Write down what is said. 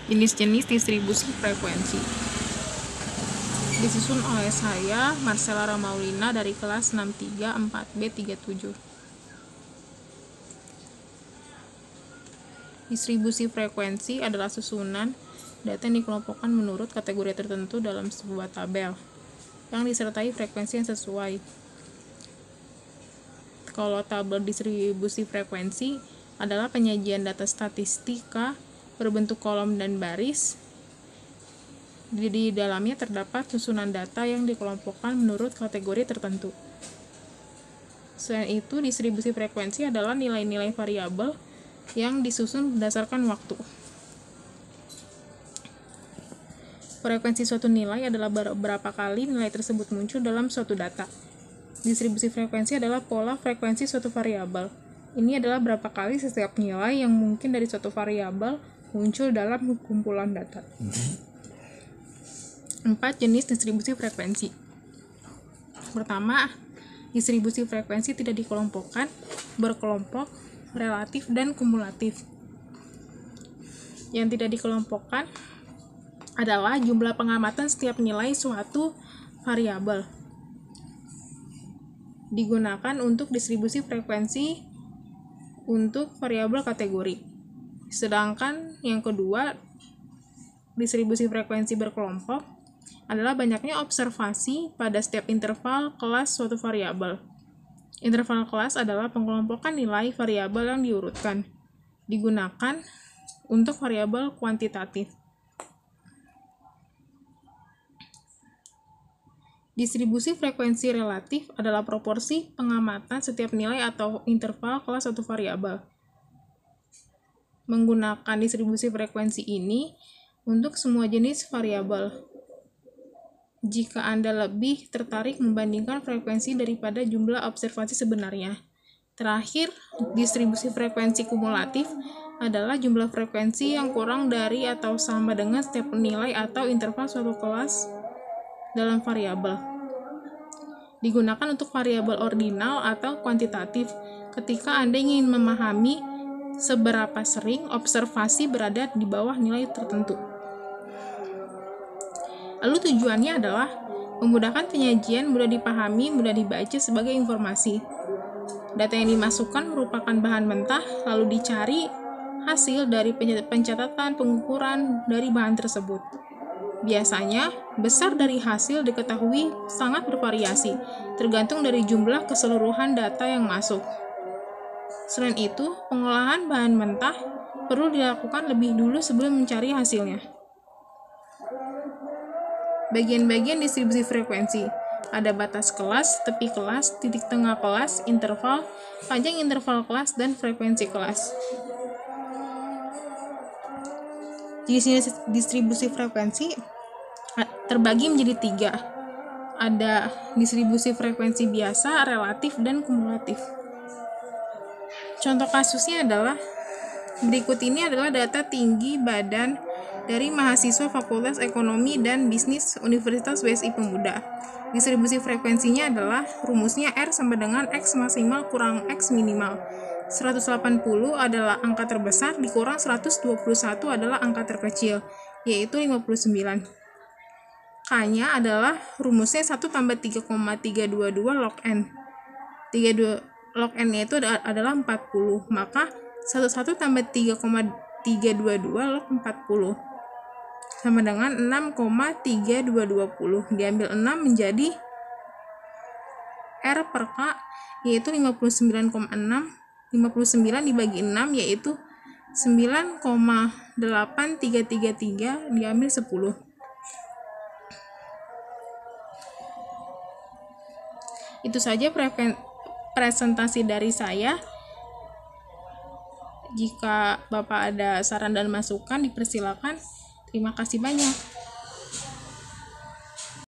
Jenis-jenis distribusi frekuensi disusun oleh saya, Marcella Ramaulina, dari kelas 63 4B37. Distribusi frekuensi adalah susunan data yang dikelompokkan menurut kategori tertentu dalam sebuah tabel yang disertai frekuensi yang sesuai. Kalau tabel distribusi frekuensi adalah penyajian data statistika berbentuk kolom dan baris. Di dalamnya terdapat susunan data yang dikelompokkan menurut kategori tertentu. Selain itu, distribusi frekuensi adalah nilai-nilai variabel yang disusun berdasarkan waktu. Frekuensi suatu nilai adalah berapa kali nilai tersebut muncul dalam suatu data. Distribusi frekuensi adalah pola frekuensi suatu variabel. Ini adalah berapa kali setiap nilai yang mungkin dari suatu variabel muncul dalam kumpulan data. 4 jenis distribusi frekuensi. Pertama, distribusi frekuensi tidak dikelompokkan, berkelompok, relatif, dan kumulatif. Yang tidak dikelompokkan adalah jumlah pengamatan setiap nilai suatu variabel. Digunakan untuk distribusi frekuensi untuk variabel kategori. Sedangkan yang kedua, distribusi frekuensi berkelompok adalah banyaknya observasi pada setiap interval kelas suatu variabel. Interval kelas adalah pengelompokan nilai variabel yang diurutkan. Digunakan untuk variabel kuantitatif. Distribusi frekuensi relatif adalah proporsi pengamatan setiap nilai atau interval kelas suatu variabel. Menggunakan distribusi frekuensi ini untuk semua jenis variabel. Jika Anda lebih tertarik membandingkan frekuensi daripada jumlah observasi sebenarnya. Terakhir, distribusi frekuensi kumulatif adalah jumlah frekuensi yang kurang dari atau sama dengan setiap nilai atau interval suatu kelas dalam variabel. Digunakan untuk variabel ordinal atau kuantitatif ketika Anda ingin memahami seberapa sering observasi berada di bawah nilai tertentu. Lalu tujuannya adalah memudahkan penyajian, mudah dipahami, mudah dibaca sebagai informasi. Data yang dimasukkan merupakan bahan mentah, lalu dicari hasil dari pencatatan pengukuran dari bahan tersebut. Biasanya, besar dari hasil diketahui sangat bervariasi, tergantung dari jumlah keseluruhan data yang masuk. Selain itu, pengolahan bahan mentah perlu dilakukan lebih dulu sebelum mencari hasilnya. Bagian-bagian distribusi frekuensi. Ada batas kelas, tepi kelas, titik tengah kelas, interval, panjang interval kelas, dan frekuensi kelas. Jenis distribusi frekuensi terbagi menjadi 3. Ada distribusi frekuensi biasa, relatif, dan kumulatif. Contoh kasusnya adalah berikut ini adalah data tinggi badan dari mahasiswa Fakultas Ekonomi dan Bisnis Universitas WSI Pemuda. Distribusi frekuensinya adalah rumusnya R sama dengan X maksimal kurang X minimal. 180 adalah angka terbesar dikurang 121 adalah angka terkecil, yaitu 59. K-nya adalah rumusnya 1 tambah 3,322 log N. 32 log N-nya itu adalah 40, maka 1 tambah 3,322 log 40 sama dengan 6,3220. Diambil 6 menjadi R per K, yaitu 59,6. 59 dibagi 6 yaitu 9,8333 diambil 10. Itu saja presentasi dari saya. Jika Bapak ada saran dan masukan, dipersilakan. Terima kasih banyak.